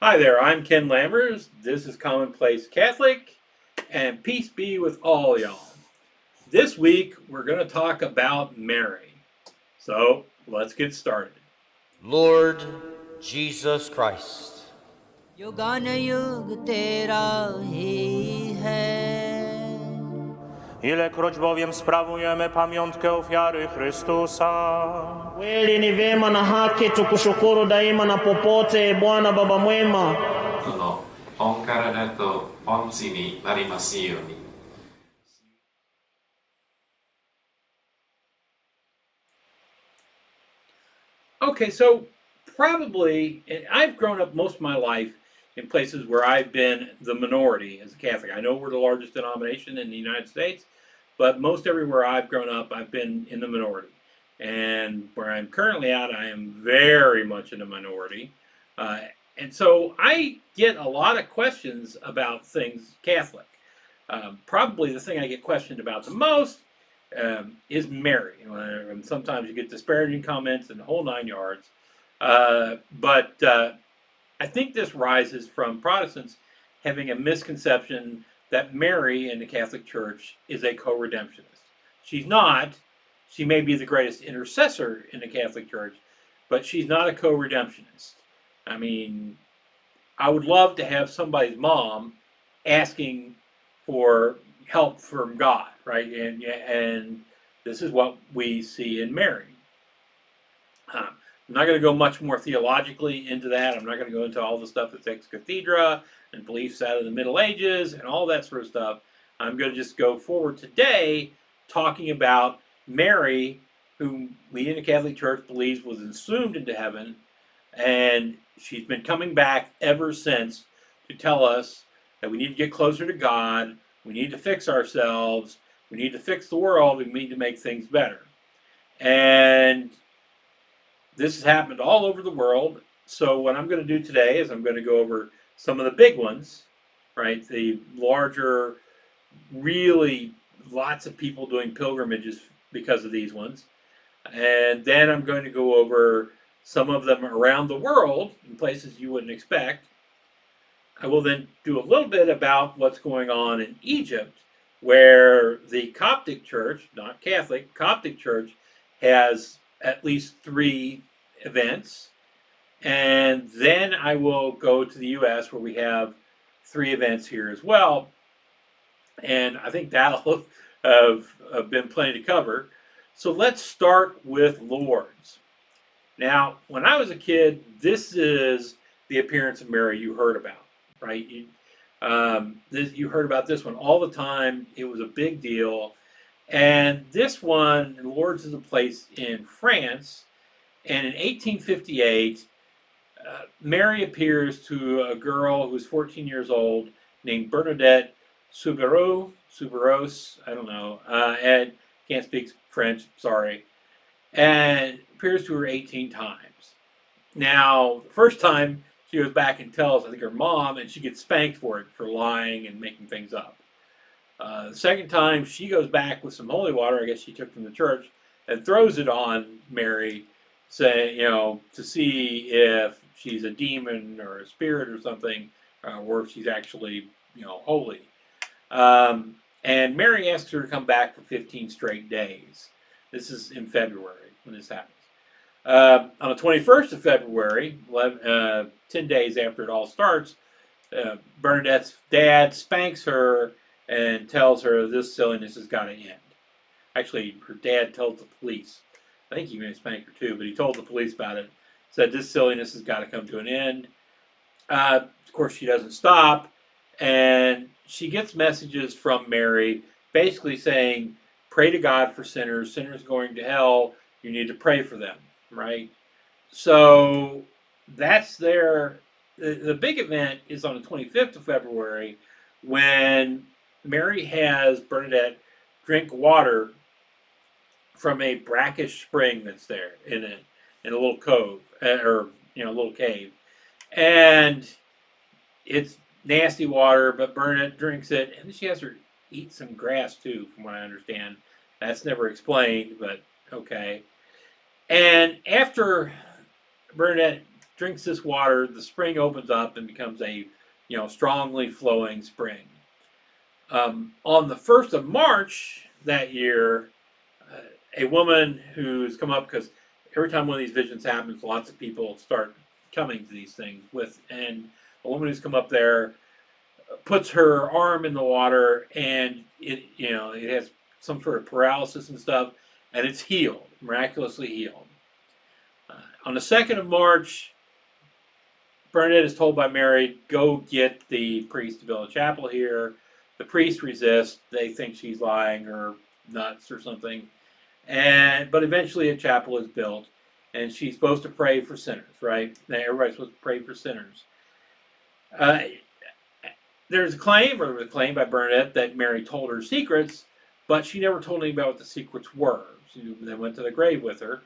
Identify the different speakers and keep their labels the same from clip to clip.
Speaker 1: Hi there, I'm Ken Lammers. This is Commonplace Catholic, and peace be with all y'all. This week, we're going to talk about Mary. So, let's get started.
Speaker 2: Lord Jesus Christ.
Speaker 3: युगान युग तेरा ही है.
Speaker 4: Ilekroć bowiem sprawujemy pamiątkę ofiary Chrystusa.
Speaker 5: Kweli ni vema na haki tukushukuru daima na popote, Bwana Baba mwema.
Speaker 6: 主の御体と御血になりますように。
Speaker 1: Okay, so probably, and I've grown up most of my life in places where I've been the minority as a Catholic. I know we're the largest denomination in the United States, but most everywhere I've grown up, I've been in the minority. And where I'm currently at, I am very much in the minority. Uh, and so I get a lot of questions about things Catholic. Probably the thing I get questioned about the most is Mary. And sometimes you get disparaging comments and the whole 9 yards. But I think this rises from Protestants having a misconception that Mary in the Catholic Church is a co-redemptionist. She's not. She may be the greatest intercessor in the Catholic Church, but she's not a co-redemptionist. I mean, I would love to have somebody's mom asking for help from God, right? And this is what we see in Mary. I'm not going to go much more theologically into that. I'm not going to go into all the stuff that's ex cathedra and beliefs out of the Middle Ages and all that sort of stuff. I'm going to just go forward today talking about Mary, whom we in the Catholic Church believes was assumed into heaven, and she's been coming back ever since to tell us that we need to get closer to God, we need to fix ourselves, we need to fix the world, we need to make things better. And this has happened all over the world. So what I'm going to do today is I'm going to go over some of the big ones, right? The larger, really lots of people doing pilgrimages because of these ones. And then I'm going to go over some of them around the world in places you wouldn't expect. I will then do a little bit about what's going on in Egypt, where the Coptic Church, not Catholic, Coptic Church, has at least 3 events. And then I will go to the US where we have 3 events here as well. And I think that'll have been plenty to cover. So let's start with Lourdes. Now, when I was a kid, this is the appearance of Mary you heard about, right? You heard about this one all the time. It was a big deal. And this one, Lourdes, is a place in France. And in 1858, Mary appears to a girl who's 14 years old named Bernadette Suberos, I don't know, and can't speak French, sorry, and appears to her 18 times. Now, the first time she goes back and tells, I think, her mom, and she gets spanked for it, for lying and making things up. The second time, she goes back with some holy water, I guess she took from the church, and throws it on Mary, saying, to see if she's a demon or a spirit or something, or if she's actually, holy. And Mary asks her to come back for 15 straight days. This is in February when this happens. On the 21st of February, 10 days after it all starts, Bernadette's dad spanks her and tells her this silliness has got to end. Actually, her dad told the police. I think he may have spanked her too, but he told the police about it. Said this silliness has got to come to an end. Of course, she doesn't stop, and she gets messages from Mary basically saying, pray to God for sinners. Sinners going to hell, you need to pray for them, right? So that's their. The big event is on the 25th of February when Mary has Bernadette drink water from a brackish spring that's there in a little cove, or a little cave, and it's nasty water. But Bernadette drinks it, and she has her eat some grass too, from what I understand. That's never explained, but okay. And after Bernadette drinks this water, the spring opens up and becomes a strongly flowing spring. On the 1st of March that year, a woman who's come up, because every time one of these visions happens, lots of people start coming to these things and a woman who's come up there puts her arm in the water, and it has some sort of paralysis and stuff, and it's healed, miraculously healed. On the 2nd of March, Bernadette is told by Mary, go get the priest to build a chapel here. The priest resists. They think she's lying or nuts or something. But eventually a chapel is built, and she's supposed to pray for sinners, right? Everybody's supposed to pray for sinners. There was a claim by Bernadette that Mary told her secrets, but she never told anybody what the secrets were. They went to the grave with her.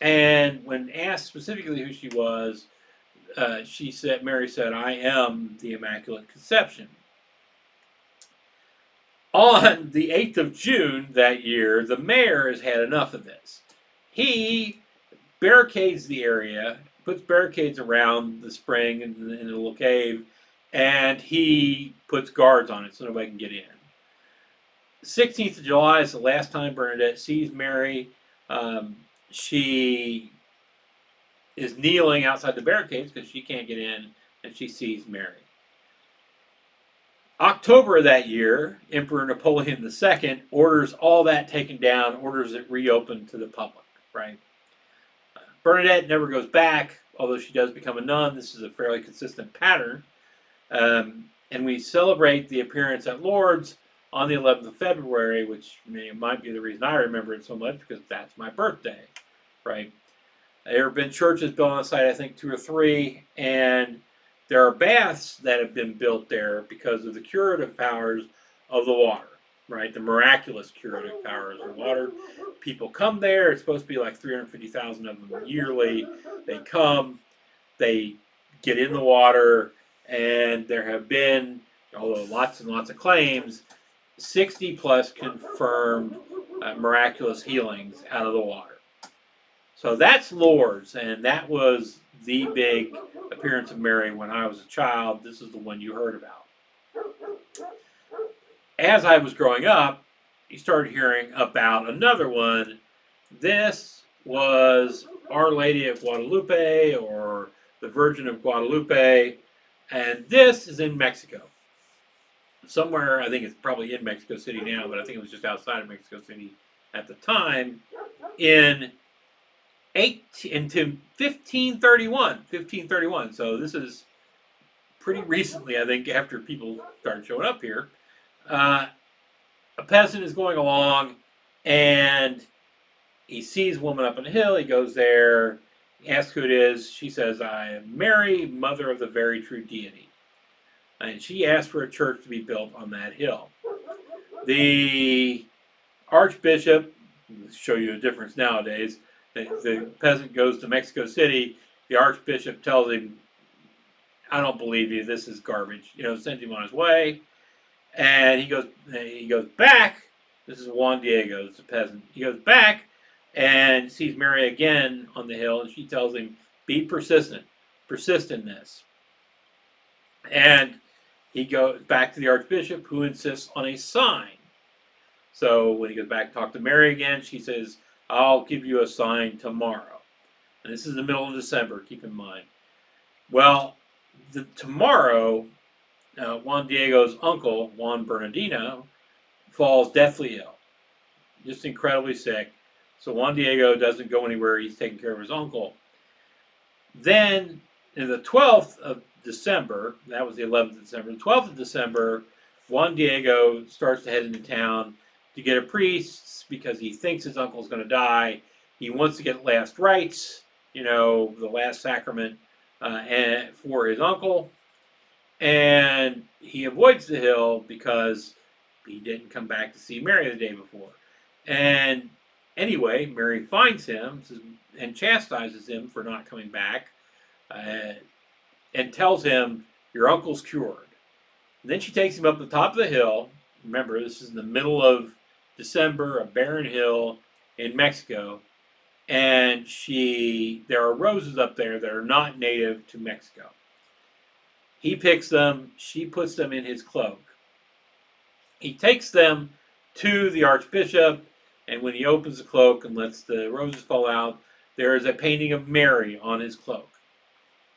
Speaker 1: And when asked specifically who she was, Mary said, I am the Immaculate Conception. On the 8th of June that year, the mayor has had enough of this. He barricades the area, puts barricades around the spring in the little cave, and he puts guards on it so nobody can get in. 16th of July is the last time Bernadette sees Mary. She is kneeling outside the barricades because she can't get in, and she sees Mary. October of that year, Emperor Napoleon II orders all that taken down, orders it reopened to the public, right? Bernadette never goes back, although she does become a nun. This is a fairly consistent pattern. And we celebrate the appearance at Lourdes on the 11th of February, which might be the reason I remember it so much, because that's my birthday, right? There have been churches built on the site, I think 2 or 3, and there are baths that have been built there because of the curative powers of the water, right? The miraculous curative powers of water. People come there. It's supposed to be like 350,000 of them yearly. They come, they get in the water, and there have been, although lots and lots of claims, 60 plus confirmed miraculous healings out of the water. So that's Lourdes, and that was the big appearance of Mary when I was a child. This is the one you heard about. As I was growing up, you started hearing about another one. This was Our Lady of Guadalupe, or the Virgin of Guadalupe, and this is in Mexico. Somewhere, I think it's probably in Mexico City now, but I think it was just outside of Mexico City at the time, in 1531. So this is pretty recently, I think, after people started showing up here. A peasant is going along, and he sees a woman up on a hill. He goes there, asks who it is. She says, I am Mary, mother of the very true deity. And she asked for a church to be built on that hill. The archbishop, to show you a difference nowadays, the peasant goes to Mexico City. The archbishop tells him, I don't believe you, this is garbage. Sends him on his way. And he goes back. This is Juan Diego, it's a peasant. He goes back and sees Mary again on the hill, and she tells him, be persistent. Persist in this. And he goes back to the archbishop, who insists on a sign. So when he goes back to talk to Mary again, she says, I'll give you a sign tomorrow. And this is in the middle of December, keep in mind. Well, tomorrow, Juan Diego's uncle, Juan Bernardino, falls deathly ill. Just incredibly sick. So Juan Diego doesn't go anywhere. He's taking care of his uncle. Then, in the 12th of December, that was the 11th of December, the 12th of December, Juan Diego starts to head into town to get a priest because he thinks his uncle's going to die. He wants to get last rites, the last sacrament for his uncle. And he avoids the hill because he didn't come back to see Mary the day before. And anyway, Mary finds him and chastises him for not coming back and tells him, your uncle's cured. And then she takes him up the top of the hill. Remember, this is in the middle of December, a barren hill in Mexico. and there are roses up there that are not native to Mexico. He picks them, she puts them in his cloak. He takes them to the archbishop, and when he opens the cloak and lets the roses fall out, there is a painting of Mary on his cloak.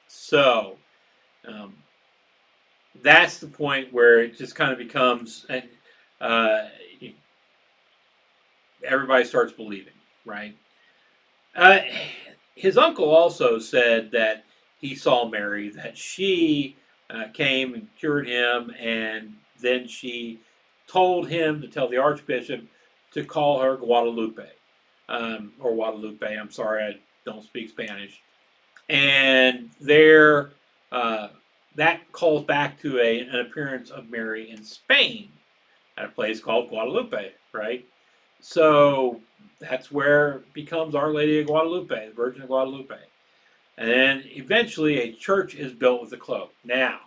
Speaker 1: So, um, that's the point where it just kind of becomes, uh, everybody starts believing, right? Uh, his uncle also said that he saw Mary, that she came and cured him, and then she told him to tell the archbishop to call her Guadalupe, or Guadalupe. I'm sorry, I don't speak Spanish. And there, uh, that calls back to an appearance of Mary in Spain at a place called Guadalupe, right? So that's where it becomes Our Lady of Guadalupe, the Virgin of Guadalupe. And then eventually a church is built with the cloak. Now,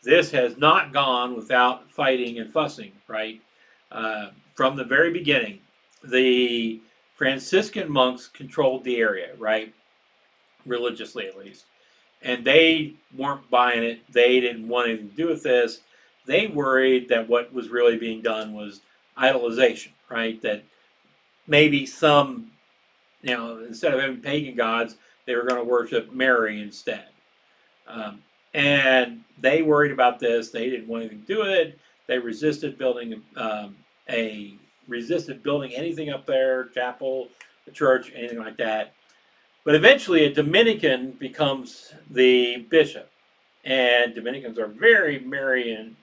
Speaker 1: this has not gone without fighting and fussing, right? From the very beginning, the Franciscan monks controlled the area, right? Religiously, at least. And they weren't buying it. They didn't want anything to do with this. They worried that what was really being done was idolization, right? That maybe some, instead of having pagan gods, they were going to worship Mary instead. Um, and they worried about this. They didn't want anything to do with it. They resisted building anything up there, chapel, a church, anything like that. But eventually, a Dominican becomes the bishop, and Dominicans are very Marian,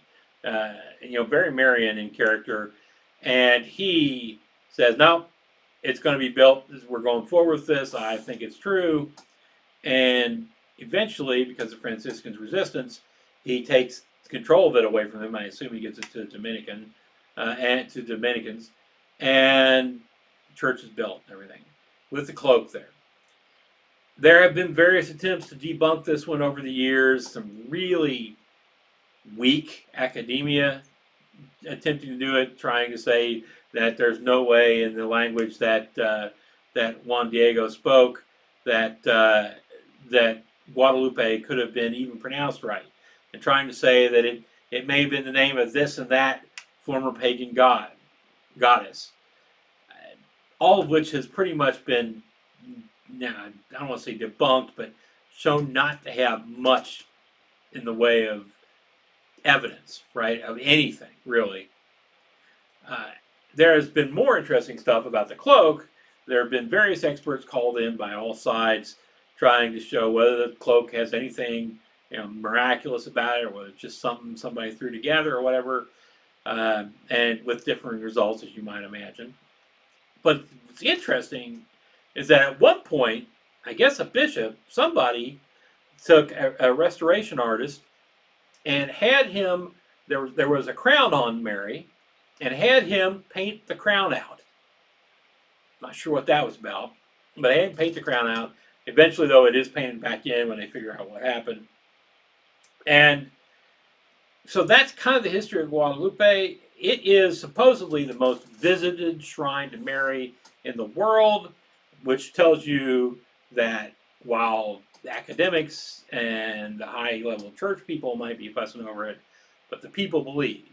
Speaker 1: very Marian in character. And he says, "No, it's going to be built. We're going forward with this. I think it's true." And eventually, because of Franciscan's resistance, he takes control of it away from them. I assume he gives it to Dominicans, and the church is built and everything with the cloak there. There have been various attempts to debunk this one over the years. Some really weak academia attempting to do it, trying to say that there's no way in the language that Juan Diego spoke that Guadalupe could have been even pronounced right, and trying to say that it may have been the name of this and that former pagan goddess, all of which has pretty much been, I don't want to say debunked, but shown not to have much in the way of evidence, right, of anything, really. There has been more interesting stuff about the cloak. There have been various experts called in by all sides trying to show whether the cloak has anything miraculous about it, or whether it's just something somebody threw together or whatever, and with differing results, as you might imagine. But what's interesting is that at one point, I guess a bishop, somebody took a restoration artist and had him, there was a crown on Mary, and had him paint the crown out. Not sure what that was about, but I had him paint the crown out. Eventually, though, it is painted back in when they figure out what happened. And so that's kind of the history of Guadalupe. It is supposedly the most visited shrine to Mary in the world, which tells you that while the academics and the high-level church people might be fussing over it, but the people believe,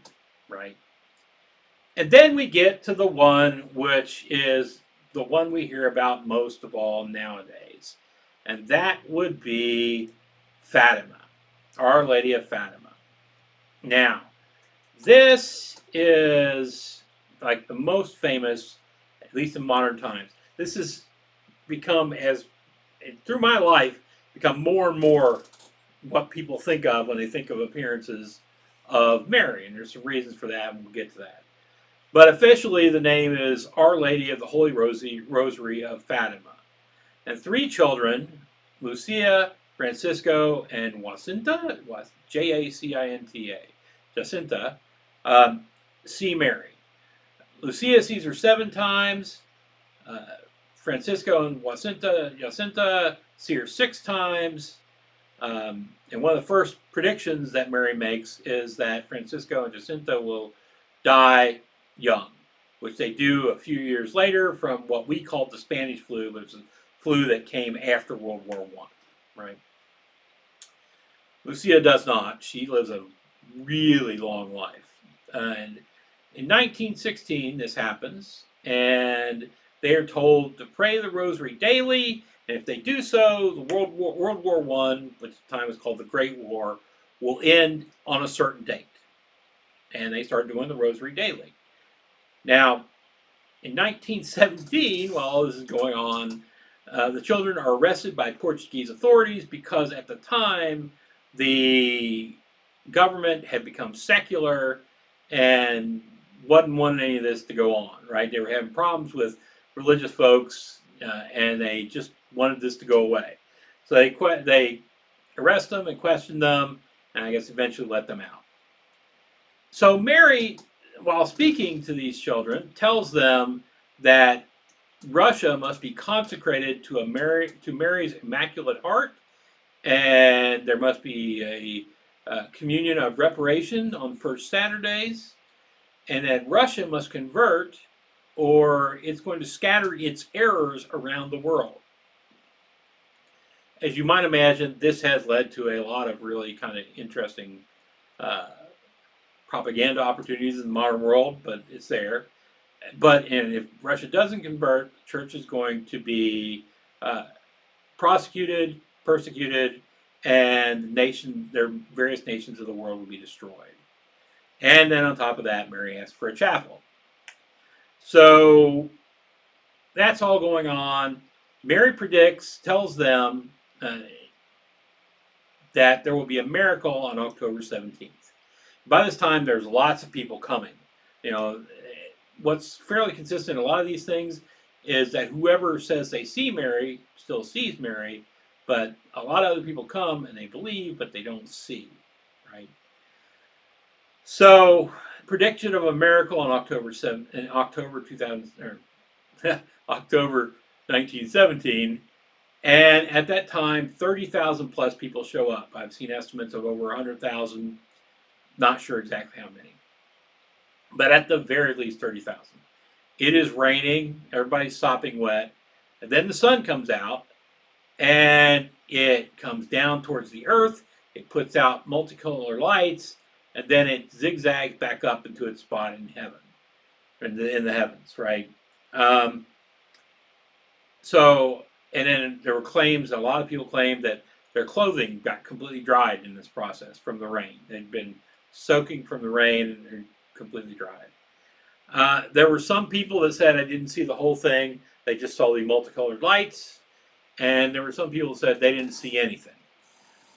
Speaker 1: right? And then we get to the one which is the one we hear about most of all nowadays, and that would be Fatima, Our Lady of Fatima. Now, this is like the most famous, at least in modern times. This has become, through my life, become more and more what people think of when they think of appearances of Mary, and there's some reasons for that, and we'll get to that. But officially, the name is Our Lady of the Holy Rosary of Fatima. And 3 children, Lucia, Francisco, and Jacinta, Jacinta, Jacinta, see Mary. Lucia sees her 7 times. Francisco and Jacinta see her 6 times. And one of the first predictions that Mary makes is that Francisco and Jacinta will die young, which they do a few years later from what we called the Spanish flu, but it's flu that came after World War I, right? Lucia does not. She lives a really long life. And in 1916, this happens, and they are told to pray the Rosary daily, and if they do so, the World War One, which at the time was called the Great War, will end on a certain date. And they start doing the Rosary daily. Now, in 1917, while all this is going on, the children are arrested by Portuguese authorities because at the time the government had become secular and wasn't wanting any of this to go on, right? They were having problems with religious folks and they just wanted this to go away. So they arrest them and question them and I guess eventually let them out. So Mary, while speaking to these children, tells them that Russia must be consecrated to Mary's Immaculate Heart, and there must be a communion of reparation on first Saturdays, and that Russia must convert, or it's going to scatter its errors around the world. As you might imagine, this has led to a lot of really kind of interesting propaganda opportunities in the modern world, but it's there. And if Russia doesn't convert, the church is going to be prosecuted, persecuted, and their various nations of the world will be destroyed. And then on top of that, Mary asks for a chapel. So that's all going on. Mary tells them that there will be a miracle on October 17th. By this time, there's lots of people coming. You know, what's fairly consistent in a lot of these things is that whoever says they see Mary still sees Mary, but a lot of other people come and they believe, but they don't see, right? So, prediction of a miracle on October 2000 or October 1917, and at that time, 30,000 plus people show up. I've seen estimates of over 100,000. Not sure exactly how many, but at the very least 30,000. It is raining, everybody's sopping wet, and then the sun comes out, and it comes down towards the earth, it puts out multicolor lights, and then it zigzags back up into its spot in heaven, in the heavens, right? Um, and then there were claims, a lot of people claimed that their clothing got completely dried in this process from the rain. They'd been soaking from the rain and completely dried. There were some people that said I didn't see the whole thing. They just saw the multicolored lights. And there were some people that said they didn't see anything.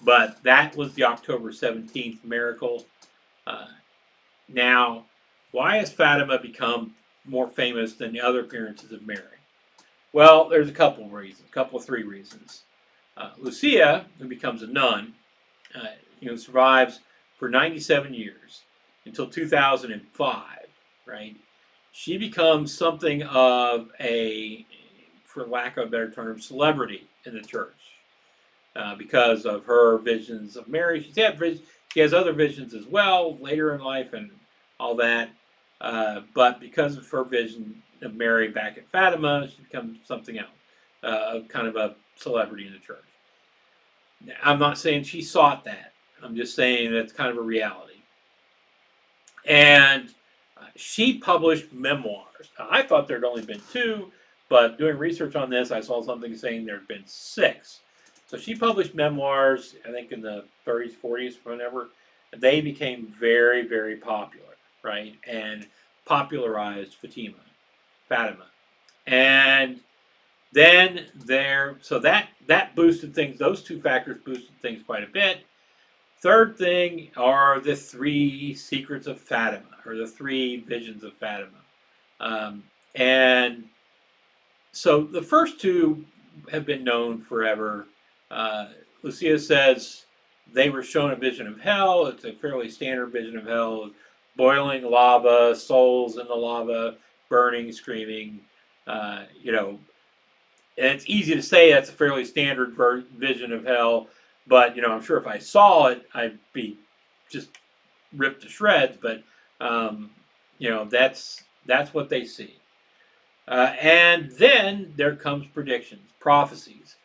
Speaker 1: But that was the October 17th miracle. Now, why has Fatima become more famous than the other appearances of Mary? Well, there's a couple of reasons, three reasons. Lucia, who becomes a nun, survives for 97 years until 2005, right? She becomes something of a, for lack of a better term, celebrity in the church because of her visions of Mary. She has other visions as well later in life and all that. But because of her vision of Mary back at Fatima, she becomes something else, kind of a celebrity in the church. I'm not saying she sought that. I'm just saying that's kind of a reality. And she published memoirs. Now, I thought there'd only been two, but doing research on this, I saw something saying there'd been 6. So she published memoirs, I think in the 30s, 40s, whenever. They became very, very popular, right? And popularized Fatima. And then so that boosted things, those two factors boosted things quite a bit. Third thing are the 3 secrets of Fatima, or the 3 visions of Fatima. And so the first 2 have been known forever. Lucia says they were shown a vision of hell. It's a fairly standard vision of hell. Boiling lava, souls in the lava, burning, screaming. And it's easy to say that's a fairly standard vision of hell. But I'm sure if I saw it, I'd be just ripped to shreds. But that's what they see. And then there comes predictions, prophecies.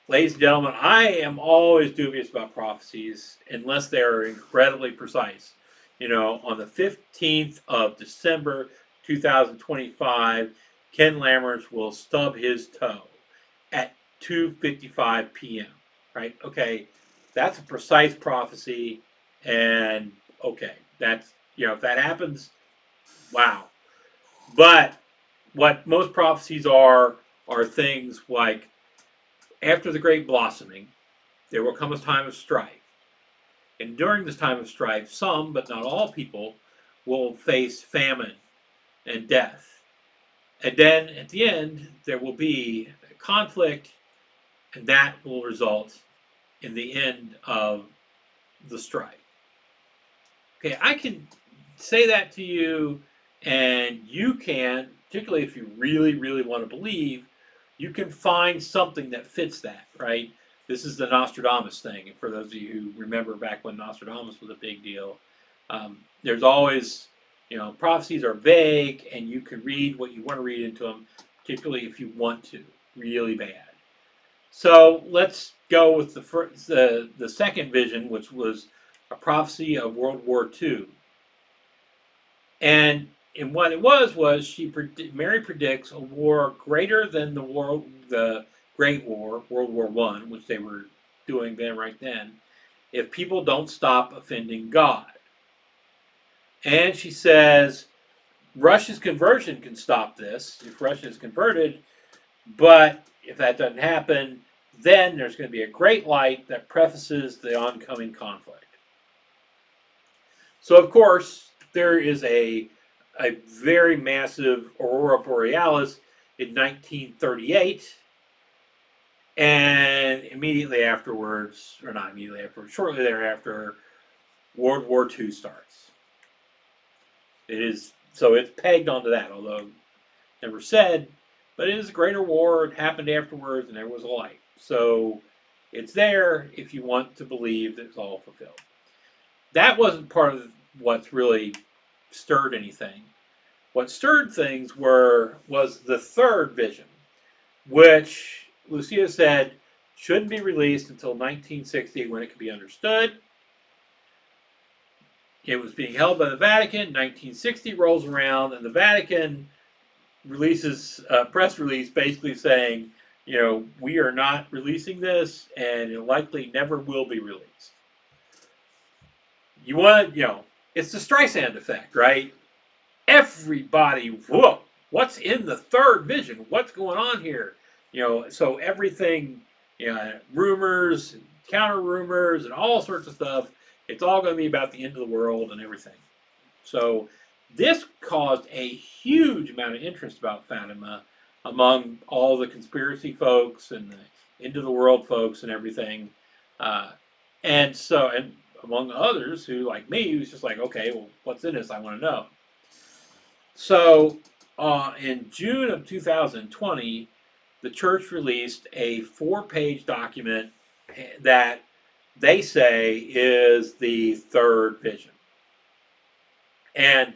Speaker 1: Ladies and gentlemen, I am always dubious about prophecies unless they are incredibly precise. On the 15th of December 2025, Ken Lammers will stub his toe at 2:55 p.m. Right? Okay, that's a precise prophecy, and okay, that's if that happens, wow. But what most prophecies are things like after the great blossoming, there will come a time of strife. And during this time of strife, some, but not all people, will face famine and death. And then at the end, there will be a conflict, and that will result in the end of the strife. Okay, I can say that to you, and you can, particularly if you really, really want to believe, you can find something that fits that, right? This is the Nostradamus thing. And for those of you who remember back when Nostradamus was a big deal, there's always, prophecies are vague, and you can read what you want to read into them, particularly if you want to, really bad. So let's go with the second vision, which was a prophecy of World War II. And what it was Mary predicts a war greater than the Great War, World War One, which they were doing right then, if people don't stop offending God. And she says Russia's conversion can stop this if Russia is converted, but if that doesn't happen, then there's going to be a great light that prefaces the oncoming conflict. So, of course, there is a very massive aurora borealis in 1938, and immediately afterwards, or not immediately afterwards, shortly thereafter, World War II starts. It's pegged onto that, although never said, but it is a greater war. It happened afterwards, and there was a light. So it's there if you want to believe that it's all fulfilled. That wasn't part of what's really stirred anything. What stirred things was the third vision, which Lucia said shouldn't be released until 1960 when it could be understood. It was being held by the Vatican. 1960 rolls around, and the Vatican releases a press release basically saying, we are not releasing this, and it likely never will be released. It's the Streisand effect, right? Everybody, whoa, what's in the third vision? What's going on here? So everything, rumors, and counter rumors, and all sorts of stuff. It's all going to be about the end of the world and everything. So this caused a huge amount of interest about Fatima among all the conspiracy folks and the end of the world folks and everything. And among others who, like me, was just like, okay, well, what's in this? I want to know. So in June of 2020, the church released a 4-page document that they say is the third vision. And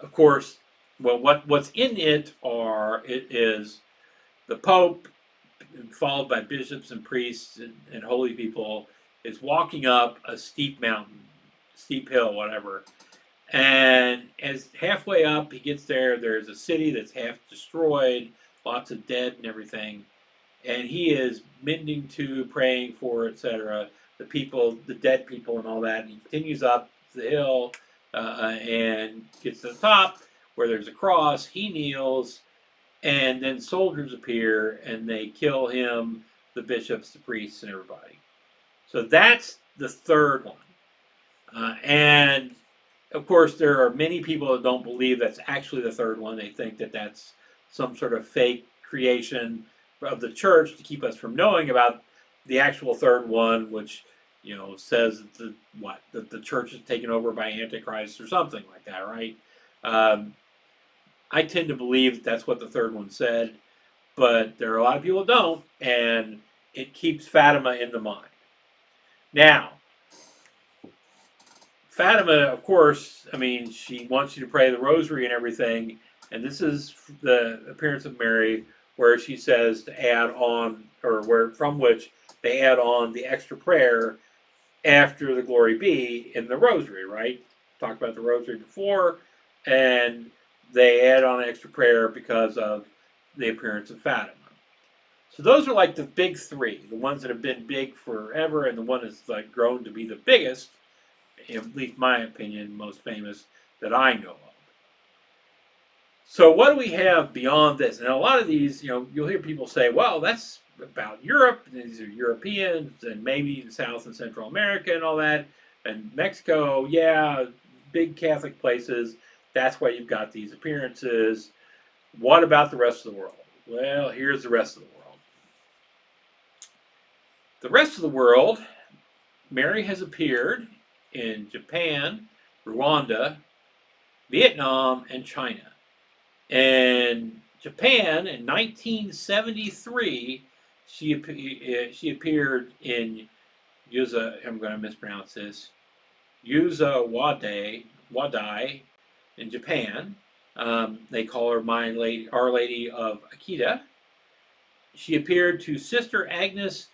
Speaker 1: of course, well, what's in it is the Pope, followed by bishops and priests and holy people, is walking up a steep mountain, steep hill, whatever. And as halfway up, he gets there. There's a city that's half destroyed, lots of dead and everything. And he is mending to, praying for, etc. The people, the dead people, and all that. And he continues up the hill and gets to the top where there's a cross. He kneels, and then soldiers appear and they kill him, the bishops, the priests, and everybody. So that's the third one. And of course, there are many people that don't believe that's actually the third one. They think that that's some sort of fake creation of the church to keep us from knowing about the actual third one, which says that the church is taken over by Antichrist or something like that, right? I tend to believe that that's what the third one said, but there are a lot of people that don't, and it keeps Fatima in the mind. Now, Fatima, of course, she wants you to pray the rosary and everything, And this is the appearance of Mary, where she says to add on, or where from which they add on the extra prayer after the Glory Be in the Rosary, right? Talked about the Rosary before, and they add on an extra prayer because of the appearance of Fatima. So those are like the big three, the ones that have been big forever, and the one that's like grown to be the biggest, at least my opinion, most famous that I know of. So what do we have beyond this? And a lot of these, you'll hear people say, well, that's about Europe. These are Europeans and maybe South and Central America and all that. And Mexico, yeah, big Catholic places. That's why you've got these appearances. What about the rest of the world? Well, here's the rest of the world. The rest of the world, Mary has appeared in Japan, Rwanda, Vietnam, and China. In Japan, in 1973, she appeared in Yuza. I'm going to mispronounce this. Yuza Wadai in Japan. They call her Our Lady of Akita. She appeared to Sister Agnes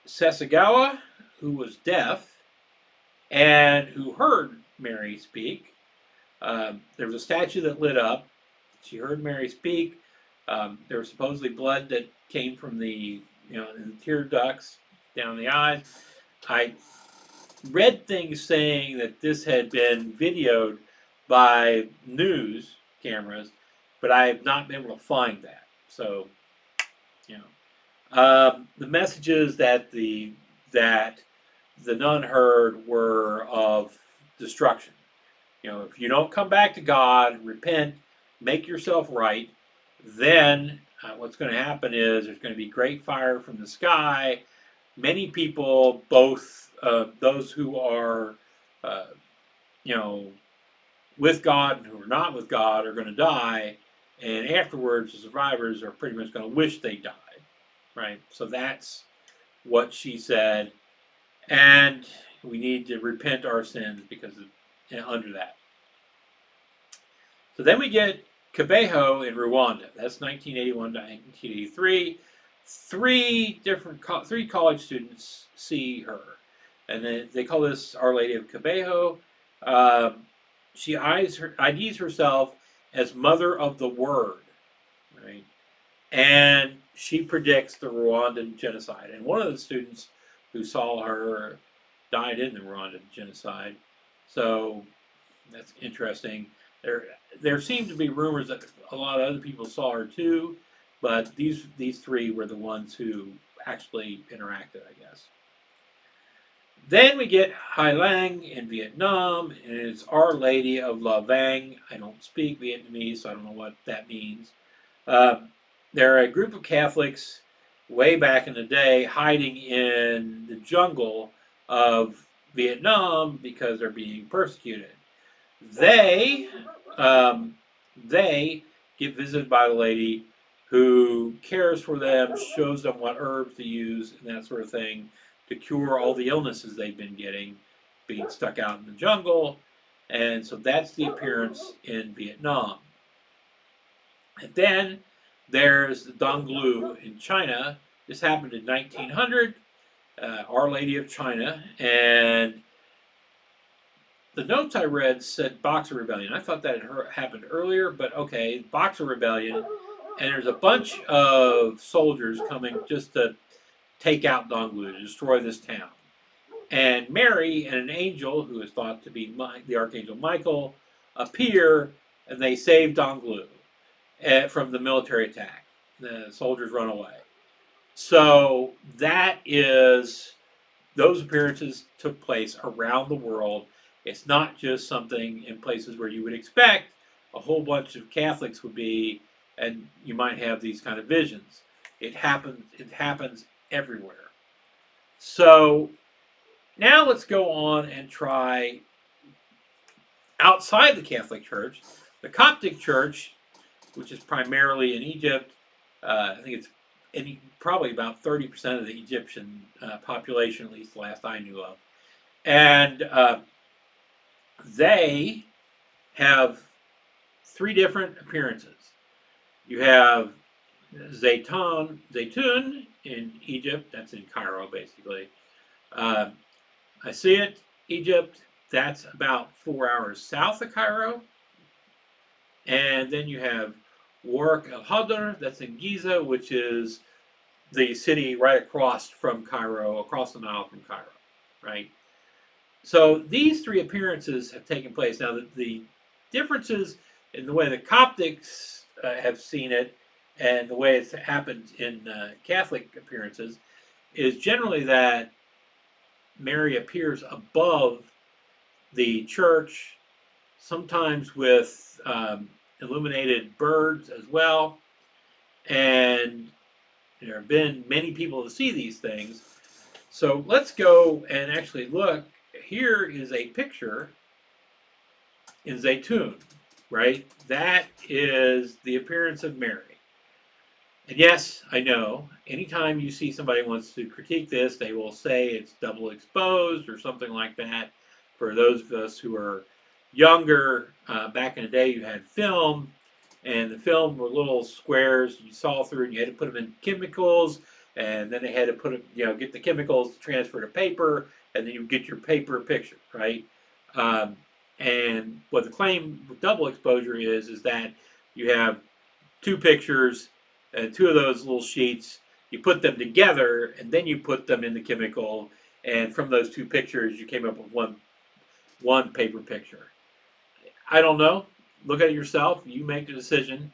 Speaker 1: Sasagawa, who was deaf and who heard Mary speak. There was a statue that lit up. She heard Mary speak. There was supposedly blood that came from the tear ducts down the eyes. I read things saying that this had been videoed by news cameras, but I have not been able to find that. So, the messages that the nun heard were of destruction. If you don't come back to God, repent, make yourself right, then what's going to happen is there's going to be great fire from the sky. Many people, both those who are, with God and who are not with God, are going to die, and afterwards, the survivors are pretty much going to wish they died, right? So that's what she said, and we need to repent our sins because of under that. So then we get Kibeho in Rwanda. That's 1981 to 1983. Three college students see her, and they call this Our Lady of Kibeho. She IDs herself as Mother of the Word, right? And she predicts the Rwandan genocide. And one of the students who saw her died in the Rwandan genocide. So that's interesting. There seemed to be rumors that a lot of other people saw her too, but these three were the ones who actually interacted, I guess. Then we get Hai Lang in Vietnam, and it's Our Lady of La Vang. I don't speak Vietnamese, so I don't know what that means. They're a group of Catholics way back in the day hiding in the jungle of Vietnam because they're being persecuted. They they get visited by a lady who cares for them, shows them what herbs to use and that sort of thing to cure all the illnesses they've been getting, being stuck out in the jungle. And so that's the appearance in Vietnam. And then there's the Donglu in China. This happened in 1900, Our Lady of China, and the notes I read said Boxer Rebellion. I thought that had happened earlier, but okay, Boxer Rebellion, and there's a bunch of soldiers coming just to take out Donglu, to destroy this town. And Mary and an angel, who is thought to be the Archangel Michael, appear, and they save Donglu from the military attack. The soldiers run away. So those appearances took place around the world. It's not just something in places where you would expect a whole bunch of Catholics would be, and you might have these kind of visions. It happens everywhere. So now let's go on and try outside the Catholic Church, the Coptic Church, which is primarily in Egypt. I think it's probably about 30% of the Egyptian population, at least the last I knew of. And they have three different appearances. You have Zaytun in Egypt. That's in Cairo, basically. Uh, I see it, Egypt. That's about 4 hours south of Cairo. And then you have Warq al Hadr. That's in Giza, which is the city right across from Cairo, across the Nile from Cairo, right? So these three appearances have taken place. Now, the differences in the way the Coptics have seen it and the way it's happened in Catholic appearances is generally that Mary appears above the church, sometimes with illuminated birds as well. And there have been many people to see these things. So let's go and actually look. Here is a picture in Zaytun, right? That is the appearance of Mary. And yes, I know, anytime you see somebody wants to critique this, they will say it's double exposed or something like that. For those of us who are younger, back in the day, you had film, and the film were little squares you saw through, and you had to put them in chemicals, and then they had to put it, get the chemicals to transfer to paper, and then you get your paper picture, right? Um, and what the claim with double exposure is that you have two pictures and two of those little sheets. You put them together, and then you put them in the chemical, and from those two pictures, you came up with one paper picture. I don't know. Look at it yourself. You make the decision.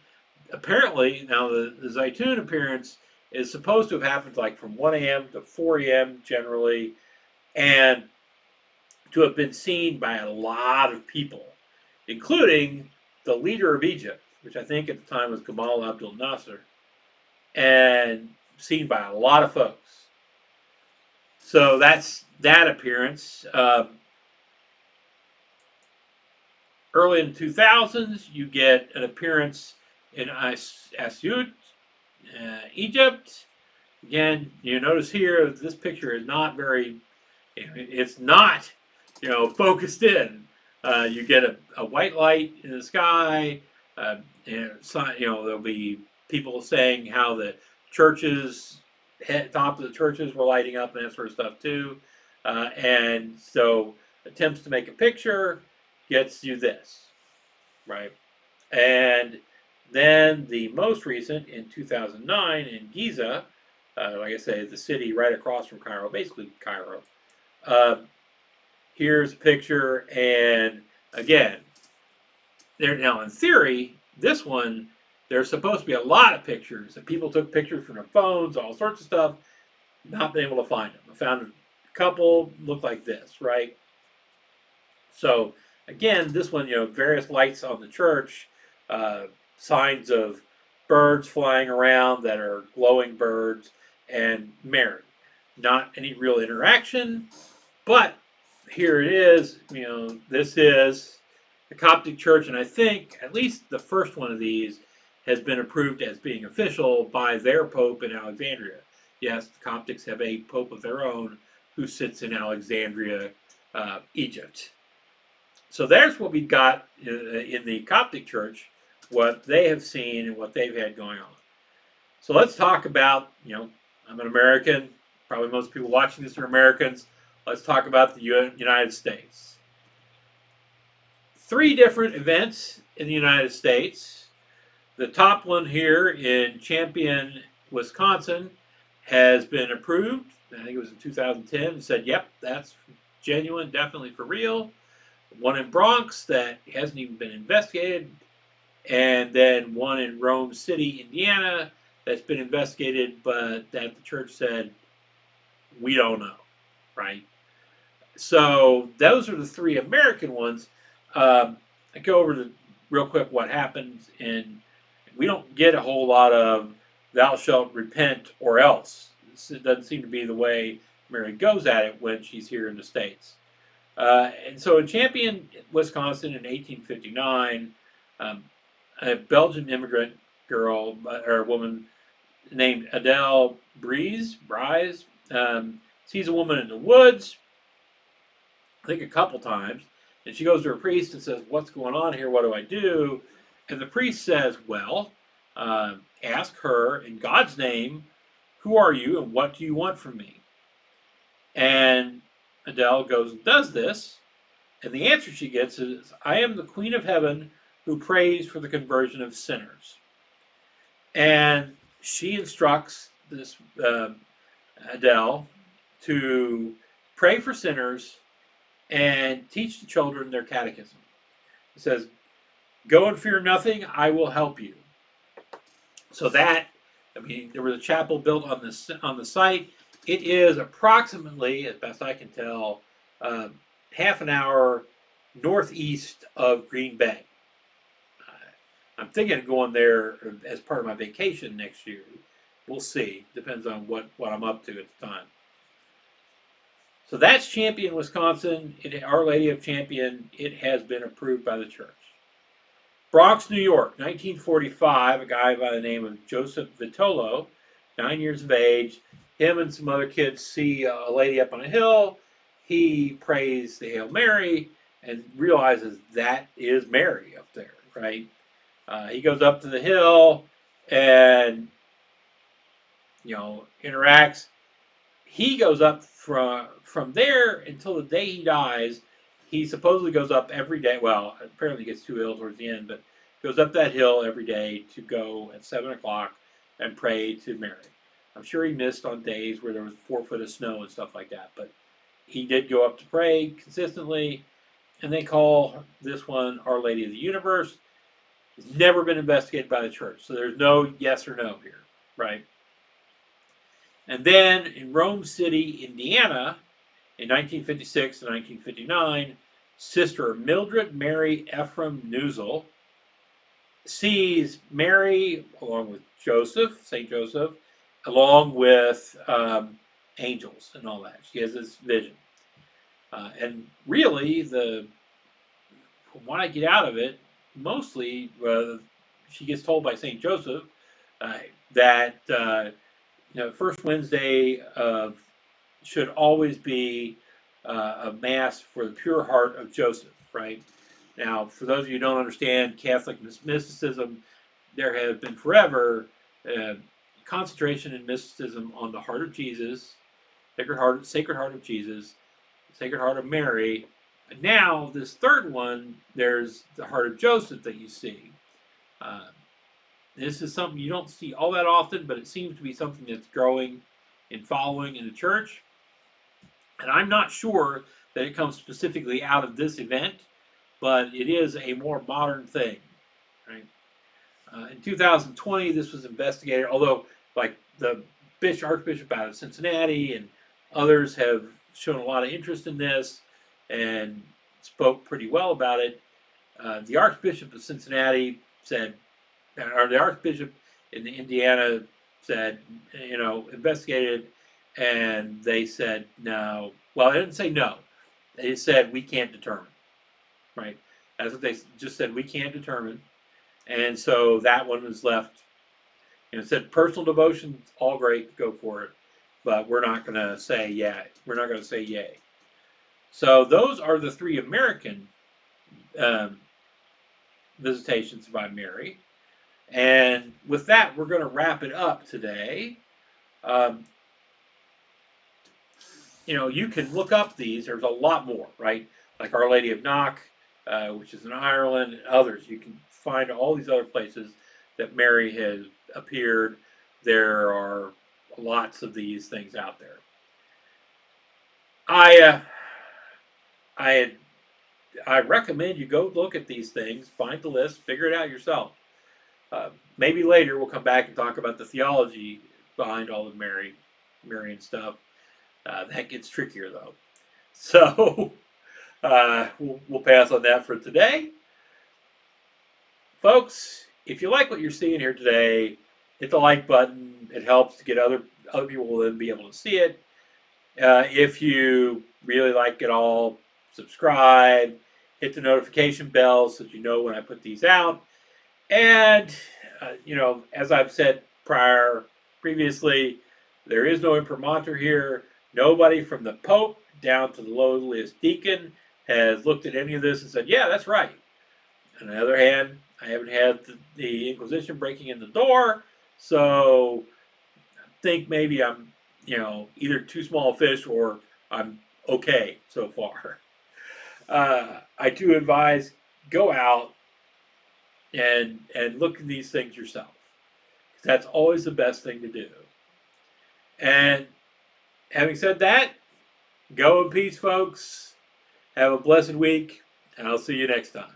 Speaker 1: Apparently, now the Zaytun appearance is supposed to have happened like from 1 a.m. to 4 a.m. generally, and to have been seen by a lot of people, including the leader of Egypt, which I think at the time was Gamal Abdel Nasser, and seen by a lot of folks. So that's that appearance. Early in the 2000s, you get an appearance in Asyut, Egypt. Again, you notice here that this picture is not very, it's not, focused in. You get a white light in the sky, and there'll be people saying how the churches, top of the churches were lighting up and that sort of stuff too. And so attempts to make a picture gets you this, right? And then the most recent in 2009 in Giza, like I say, the city right across from Cairo, basically Cairo. Here's a picture, and again, there now in theory, this one there's supposed to be a lot of pictures, and people took pictures from their phones, all sorts of stuff. Not been able to find them. I found a couple look like this, right? So again, this one, various lights on the church, signs of birds flying around that are glowing birds, and Mary. Not any real interaction, but here it is. This is the Coptic Church, and I think at least the first one of these has been approved as being official by their Pope in Alexandria. Yes, the Coptics have a Pope of their own who sits in Alexandria, Egypt. So there's what we've got in the Coptic Church, what they have seen and what they've had going on. So let's talk about, I'm an American. Probably most people watching this are Americans. Let's talk about the United States. 3 different events in the United States. The top one here in Champion, Wisconsin, has been approved. I think it was in 2010. It said, yep, that's genuine, definitely for real. One in Bronx that hasn't even been investigated. And then one in Rome City, Indiana, that's been investigated, but that the church said, we don't know, right? So those are the 3 American ones. I go over to real quick what happens, and we don't get a whole lot of thou shalt repent or else. It doesn't seem to be the way Mary goes at it when she's here in the States. And so in Champion, Wisconsin in 1859, a Belgian immigrant girl or woman named Adele Brise, sees a woman in the woods, I think a couple times, and she goes to her priest and says, what's going on here? What do I do? And the priest says, well, ask her in God's name, who are you and what do you want from me? And Adele goes and does this. And the answer she gets is, I am the Queen of Heaven who prays for the conversion of sinners. And she instructs this Adele to pray for sinners and teach the children their catechism. It says, go and fear nothing, I will help you. So that, I mean, there was a chapel built on the site. It is approximately, as best I can tell, half an hour northeast of Green Bay. I'm thinking of going there as part of my vacation next year. We'll see. Depends on what I'm up to at the time. So that's Champion, Wisconsin. Our Lady of Champion. It has been approved by the church. Bronx, New York, 1945. A guy by the name of Joseph Vitolo, 9 years of age. Him and some other kids see a lady up on a hill. He prays the Hail Mary and realizes that is Mary up there, right? He goes up to the hill and, interacts. He goes up from there until the day he dies. He supposedly goes up every day. Well, apparently he gets too ill towards the end, but goes up that hill every day to go at 7 o'clock and pray to Mary. I'm sure he missed on days where there was 4 foot of snow and stuff like that, but he did go up to pray consistently, and they call this one Our Lady of the Universe. It's never been investigated by the church, so there's no yes or no here, right? And then in Rome City, Indiana, in 1956 to 1959, Sister Mildred Mary Ephraim Newsel sees Mary along with Joseph, St. Joseph, along with angels and all that. She has this vision. And really, from what I get out of it, mostly she gets told by St. Joseph that first Wednesday should always be a mass for the pure heart of Joseph, right? Now, for those of you who don't understand Catholic mysticism, there have been forever concentration in mysticism on the heart of Jesus, Sacred Heart of Jesus, Sacred Heart of Mary. But now, this third one, there's the heart of Joseph that you see. This is something you don't see all that often, but it seems to be something that's growing in following in the church. And I'm not sure that it comes specifically out of this event, but it is a more modern thing, right? In 2020, this was investigated, although like the Archbishop out of Cincinnati and others have shown a lot of interest in this and spoke pretty well about it. The Archbishop of Cincinnati said, or the Archbishop in Indiana said, investigated, and they said no. Well, they didn't say no. They said we can't determine, right? That's what they just said. We can't determine, and so that one was left. It said personal devotion, all great, go for it, but we're not going to say yeah. We're not going to say yay. So those are the 3 American visitations by Mary. And with that, we're going to wrap it up today. You can look up these. There's a lot more, right? Like Our Lady of Knock, which is in Ireland, and others. You can find all these other places that Mary has appeared. There are lots of these things out there. I recommend you go look at these things, find the list, figure it out yourself. Maybe later we'll come back and talk about the theology behind all the Marian stuff. That gets trickier though. So we'll pass on that for today. Folks, if you like what you're seeing here today, hit the like button. It helps to get other people will then be able to see it. If you really like it all, subscribe, hit the notification bell so that you know when I put these out. And, as I've said previously, there is no imprimatur here. Nobody from the Pope down to the lowliest deacon has looked at any of this and said, yeah, that's right. On the other hand, I haven't had the Inquisition breaking in the door, so I think maybe I'm, either too small a fish or I'm okay so far. I do advise go out and look at these things yourself. That's always the best thing to do. And having said that, go in peace, folks. Have a blessed week, and I'll see you next time.